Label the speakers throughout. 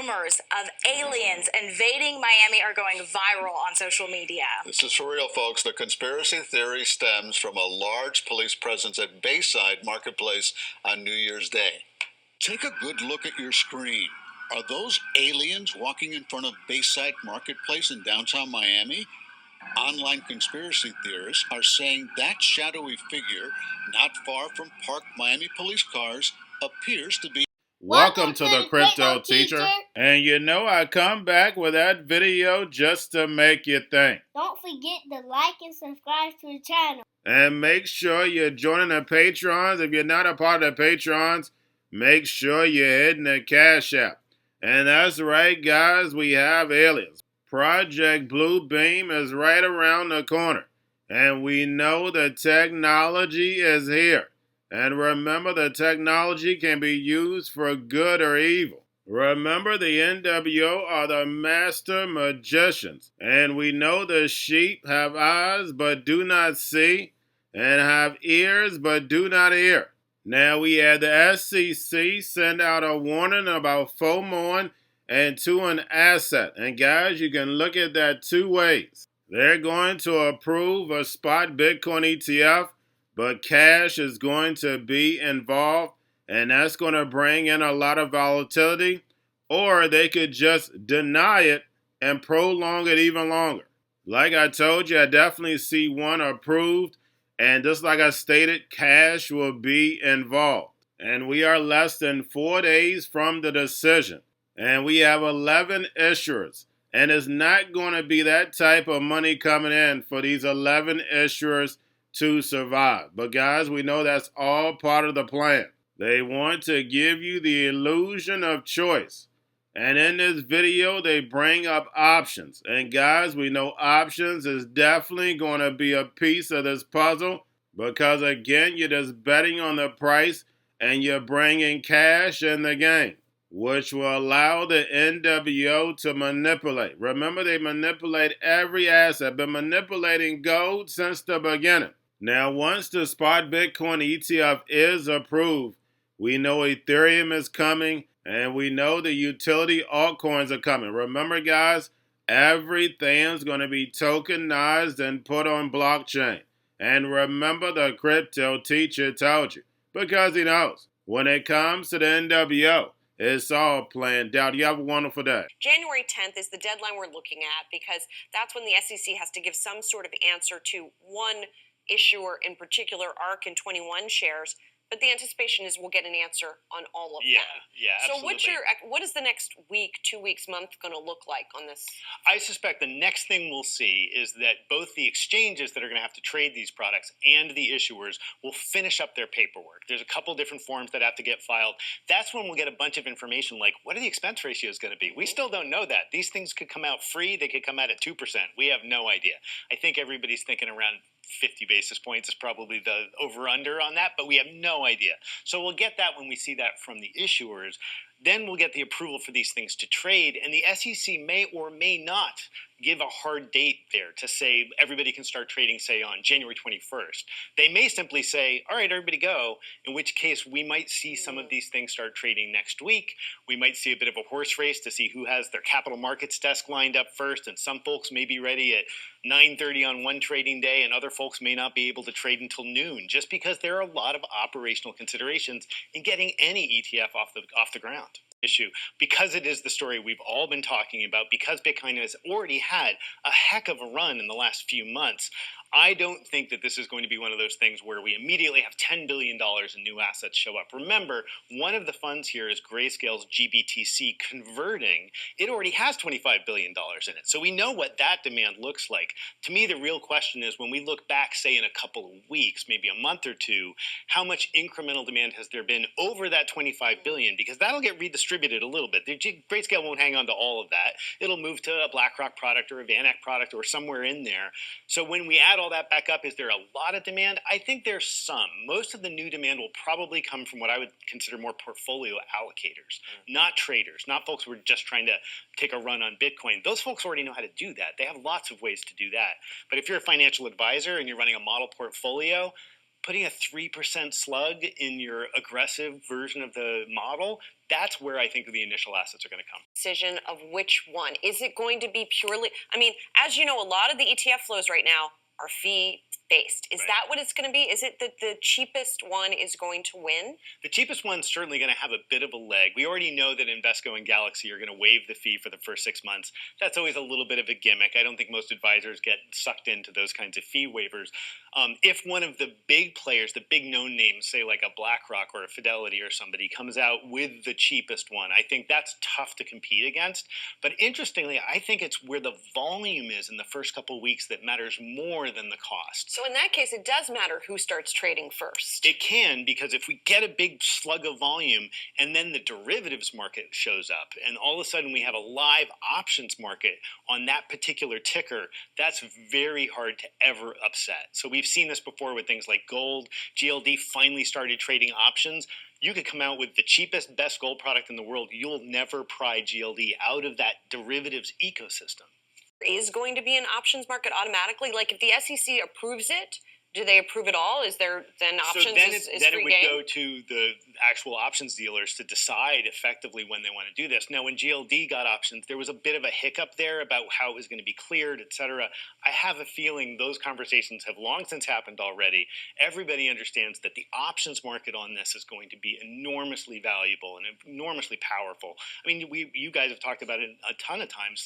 Speaker 1: rumors of aliens invading Miami are going viral on social media.
Speaker 2: This is for real, folks. The conspiracy theory stems from a large police presence at Bayside Marketplace on New Year's Day. Take a good look at your screen. Are those aliens walking in front of Bayside Marketplace in downtown Miami? Online conspiracy theorists are saying that shadowy figure, not far from parked Miami police cars, appears to be...
Speaker 3: Welcome to the Cryptoteacher. And you know I come back with that video just to make you think.
Speaker 4: Don't forget to like and subscribe to the channel.
Speaker 3: And make sure you're joining the Patrons. If you're not a part of the Patrons, make sure you're hitting the Cash App. And that's right, guys, we have aliens. Project Blue Beam is right around the corner. And we know the technology is here. And remember, the technology can be used for good or evil. Remember, the NWO are the master magicians. And we know the sheep have eyes but do not see, and have ears but do not hear. Now, we had the SEC send out a warning about FOMOing and to an asset. And guys, you can look at that two ways. They're going to approve a spot Bitcoin ETF, but cash is going to be involved, and that's going to bring in a lot of volatility. Or they could just deny it and prolong it even longer. Like I told you, I definitely see one approved, and just like I stated, cash will be involved. And we are less than 4 days from the decision, and we have 11 issuers. And it's not going to be that type of money coming in for these 11 issuers to survive. But guys, we know that's all part of the plan. They want to give you the illusion of choice. And in this video, they bring up options. And guys, we know options is definitely going to be a piece of this puzzle, because again, you're just betting on the price and you're bringing cash in the game, which will allow the NWO to manipulate. Remember, they manipulate every asset, been manipulating gold since the beginning. Now, once the spot Bitcoin ETF is approved, we know Ethereum is coming, and we know the utility altcoins are coming. Remember, guys, everything's going to be tokenized and put on blockchain. And remember, the Cryptoteacher told you, because he knows. When it comes to the NWO, it's all planned out. You have a wonderful day.
Speaker 5: January 10th is the deadline we're looking at, because that's when the SEC has to give some sort of answer to one issuer in particular, ARK and 21 shares, but the anticipation is we'll get an answer on all of them.
Speaker 6: Yeah, absolutely.
Speaker 5: So what is the next week, 2 weeks, month going to look like on this?
Speaker 6: I suspect the next thing we'll see is that both the exchanges that are going to have to trade these products and the issuers will finish up their paperwork. There's a couple different forms that have to get filed. That's when we'll get a bunch of information like, what are the expense ratios going to be? We still don't know that. These things could come out free. They could come out at 2%. We have no idea. I think everybody's thinking around 50 basis points is probably the over-under on that, but we have no idea. So we'll get that when we see that from the issuers. Then we'll get the approval for these things to trade, and the SEC may or may not give a hard date there to say everybody can start trading, say, on January 21st. They may simply say, all right, everybody go, in which case we might see some of these things start trading next week. We might see a bit of a horse race to see who has their capital markets desk lined up first, and some folks may be ready at 9:30 on one trading day, and other folks may not be able to trade until noon, just because there are a lot of operational considerations in getting any ETF off the ground. Issue, because it is the story we've all been talking about, because Bitcoin has already had a heck of a run in the last few months. I don't think that this is going to be one of those things where we immediately have $10 billion in new assets show up. Remember, one of the funds here is Grayscale's GBTC converting. It already has $25 billion in it. So we know what that demand looks like. To me, the real question is when we look back, say, in a couple of weeks, maybe a month or two, how much incremental demand has there been over that $25 billion? Because that'll get redistributed a little bit. Grayscale won't hang on to all of that. It'll move to a BlackRock product or a VanEck product or somewhere in there. So when we add all that back up, is there a lot of demand? I think there's some. Most of the new demand will probably come from what I would consider more portfolio allocators, not traders, not folks who are just trying to take a run on Bitcoin. Those folks already know how to do that. They have lots of ways to do that. But if you're a financial advisor and you're running a model portfolio, putting a 3% slug in your aggressive version of the model, That's where I think the initial assets are going to come.
Speaker 5: Decision of which one. Is it going to be purely, I mean, as you know, a lot of the ETF flows right now are fee-based. Is that what it's going to be? Is it that the cheapest one is going to win?
Speaker 6: The cheapest one's certainly going to have a bit of a leg. We already know that Invesco and Galaxy are going to waive the fee for the first 6 months. That's always a little bit of a gimmick. I don't think most advisors get sucked into those kinds of fee waivers. If one of the big players, the big known names, say like a BlackRock or a Fidelity or somebody, comes out with the cheapest one, I think that's tough to compete against. But interestingly, I think it's where the volume is in the first couple of weeks that matters more than the cost.
Speaker 5: So in that case, it does matter who starts trading first.
Speaker 6: It can, because if we get a big slug of volume and then the derivatives market shows up and all of a sudden we have a live options market on that particular ticker, that's very hard to ever upset. So we've seen this before with things like gold. GLD finally started trading options. You could come out with the cheapest, best gold product in the world. You'll never pry GLD out of that derivatives ecosystem.
Speaker 5: Is going to be an options market automatically? Like if the SEC approves it, do they approve it all? Is there then options?
Speaker 6: So then
Speaker 5: is
Speaker 6: it
Speaker 5: free
Speaker 6: would
Speaker 5: game?
Speaker 6: go to the actual options dealers to decide effectively when they want to do this. Now, when GLD got options, there was a bit of a hiccup there about how it was going to be cleared, et cetera. I have a feeling those conversations have long since happened already. Everybody understands that the options market on this is going to be enormously valuable and enormously powerful. I mean, you guys have talked about it a ton of times.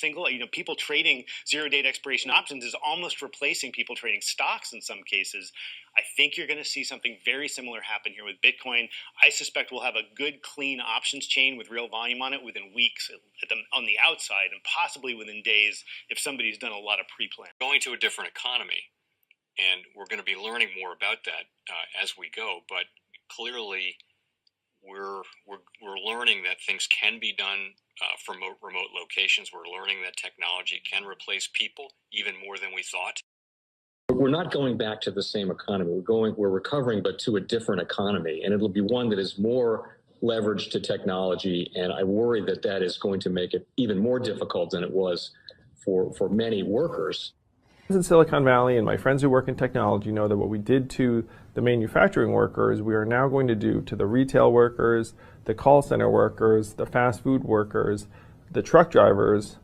Speaker 6: People trading zero-date expiration options is almost replacing people trading stocks in some cases. I think you're going to see something very similar happen here with Bitcoin. I suspect we'll have a good, clean options chain with real volume on it within weeks on the outside, and possibly within days if somebody's done a lot of pre-plan.
Speaker 7: Going to a different economy, and we're going to be learning more about that as we go. But clearly, we're learning that things can be done from remote locations. We're learning that technology can replace people even more than we thought.
Speaker 8: We're not going back to the same economy. We're recovering, but to a different economy, and it'll be one that is more leveraged to technology. And I worry that that is going to make it even more difficult than it was for many workers.
Speaker 9: In Silicon Valley, and my friends who work in technology know that what we did to the manufacturing workers, we are now going to do to the retail workers, the call center workers, the fast food workers, the truck drivers,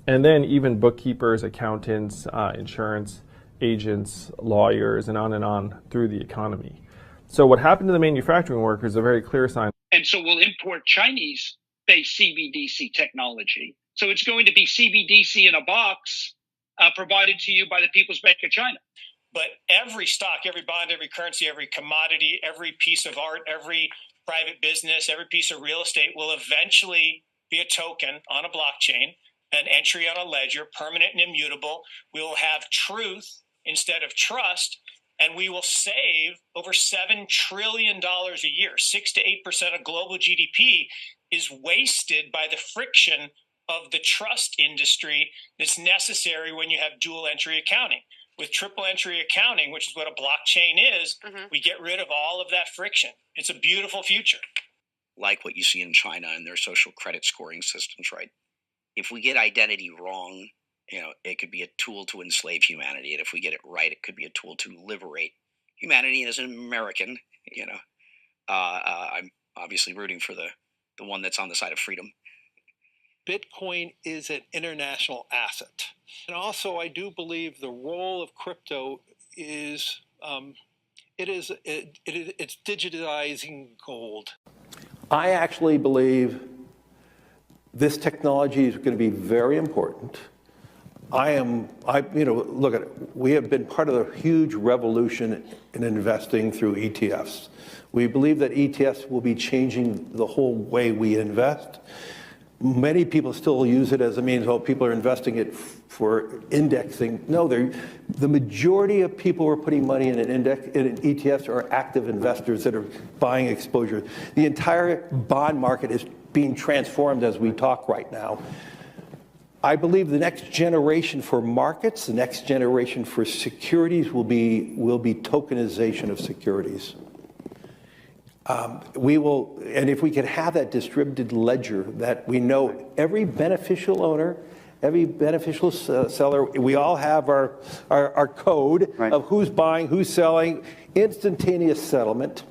Speaker 9: and then even bookkeepers, accountants, insurance agents, lawyers, and on through the economy. So what happened to the manufacturing workers is a very clear sign.
Speaker 10: And so we'll import Chinese-based CBDC technology. So it's going to be CBDC in a box provided to you by the People's Bank of China.
Speaker 11: But every stock, every bond, every currency, every commodity, every piece of art, every private business, every piece of real estate will eventually be a token on a blockchain, an entry on a ledger, permanent and immutable. We will have truth instead of trust, and we will save over $7 trillion a year. 6 to 8% of global GDP is wasted by the friction of the trust industry that's necessary when you have dual entry accounting. With triple entry accounting, which is what a blockchain is, we get rid of all of that friction. It's a beautiful future.
Speaker 12: Like what you see in China and their social credit scoring systems, right? If we get identity wrong, it could be a tool to enslave humanity. And if we get it right, it could be a tool to liberate humanity. And as an American, I'm obviously rooting for the one that's on the side of freedom.
Speaker 13: Bitcoin is an international asset. And also, I do believe the role of crypto is, it's digitizing gold.
Speaker 14: I actually believe this technology is going to be very important. Look at it. We have been part of a huge revolution in investing through ETFs. We believe that ETFs will be changing the whole way we invest. Many people still use it as a means, people are investing it for indexing. No, the majority of people who are putting money in in ETFs are active investors that are buying exposure. The entire bond market is being transformed as we talk right now. I believe the next generation for markets, the next generation for securities will be tokenization of securities. And if we could have that distributed ledger that we know every beneficial owner, every beneficial seller, we all have our code of who's buying, who's selling, instantaneous settlement.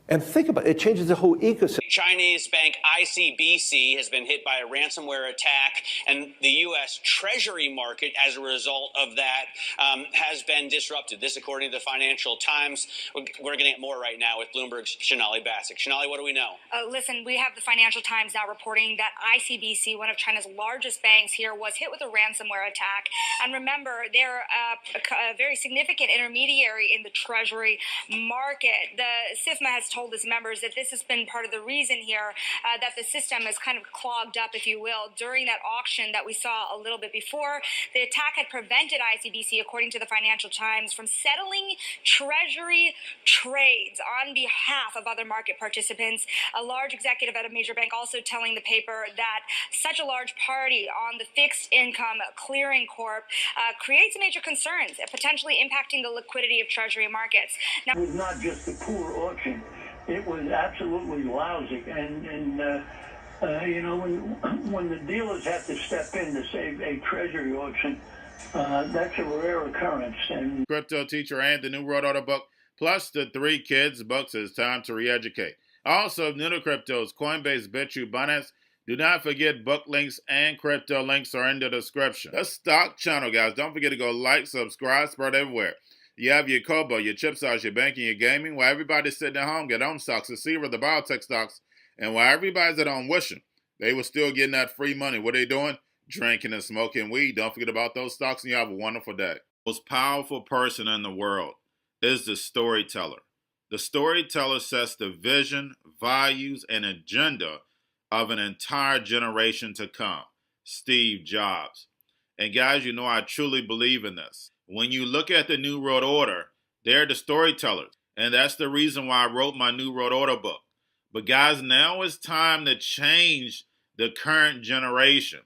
Speaker 14: And think about it, it changes the whole ecosystem.
Speaker 15: Chinese bank ICBC has been hit by a ransomware attack, and the U.S. Treasury market, as a result of that, has been disrupted. This, according to the Financial Times. We're getting it more right now with Bloomberg's Shonali Bassick. Shonali, what do we know?
Speaker 1: Listen, we have the Financial Times now reporting that ICBC, one of China's largest banks here, was hit with a ransomware attack. And remember, they're a very significant intermediary in the Treasury market. The SIFMA has told its members that this has been part of the reason here that the system is kind of clogged up, if you will, during that auction that we saw a little bit before. The attack had prevented ICBC, according to the Financial Times, from settling Treasury trades on behalf of other market participants. A large executive at a major bank also telling the paper that such a large party on the fixed income clearing corp creates major concerns, potentially impacting the liquidity of Treasury markets. Now,
Speaker 16: it was not just a poor auction. It was absolutely lousy, and you know, when the dealers have to step in to save a Treasury auction, that's a rare occurrence. And
Speaker 3: Cryptoteacher and the New World Order book, plus the 3 kids books. It's time to re-educate. Also, new to cryptos, Coinbase, Bitrue, Binance. Do not forget book links and crypto links are in the description. The stock channel, guys. Don't forget to go like, subscribe, spread everywhere. You have your Kobo, your chip stocks, your banking, your gaming. While everybody's sitting at home, get on stocks, the Seaver, the biotech stocks. And while everybody's at home wishing they were still getting that free money, what are they doing? Drinking and smoking weed. Don't forget about those stocks, and you have a wonderful day. The most powerful person in the world is the storyteller. The storyteller sets the vision, values, and agenda of an entire generation to come. Steve Jobs. And guys, you know I truly believe in this. When you look at the New World Order, they're the storytellers. And that's the reason why I wrote my New World Order book. But guys, now it's time to change the current generation.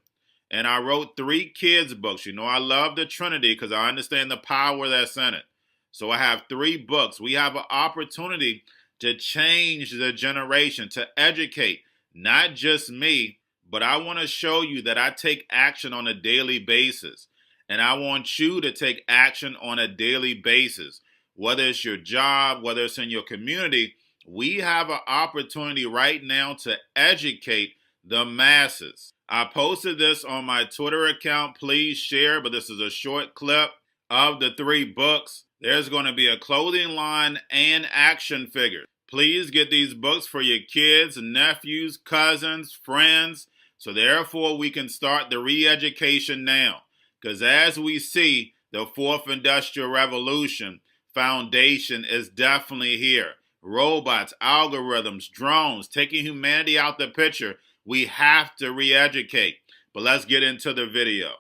Speaker 3: And I wrote 3 kids books. You know, I love the Trinity because I understand the power that's in it. So I have 3 books. We have an opportunity to change the generation, to educate, not just me, but I want to show you that I take action on a daily basis. And I want you to take action on a daily basis. Whether it's your job, whether it's in your community, we have an opportunity right now to educate the masses. I posted this on my Twitter account. Please share, but this is a short clip of the 3 books. There's going to be a clothing line and action figures. Please get these books for your kids, nephews, cousins, friends, so therefore we can start the re-education now. Because as we see, the 4th Industrial Revolution foundation is definitely here. Robots, algorithms, drones, taking humanity out the picture. We have to re-educate. But let's get into the video.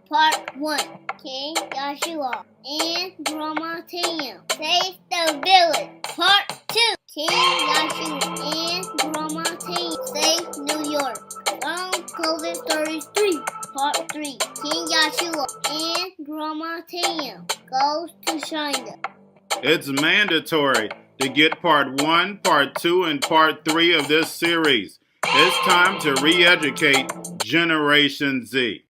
Speaker 4: Part 1. King Joshua and Grandma Tam save the village. Part 2. King Joshua and Grandma Tam save New York from COVID-33. Part 3. King Joshua and Grandma Tam goes to China.
Speaker 3: It's mandatory to get part 1, part 2, and part 3 of this series. It's time to re-educate Generation Z.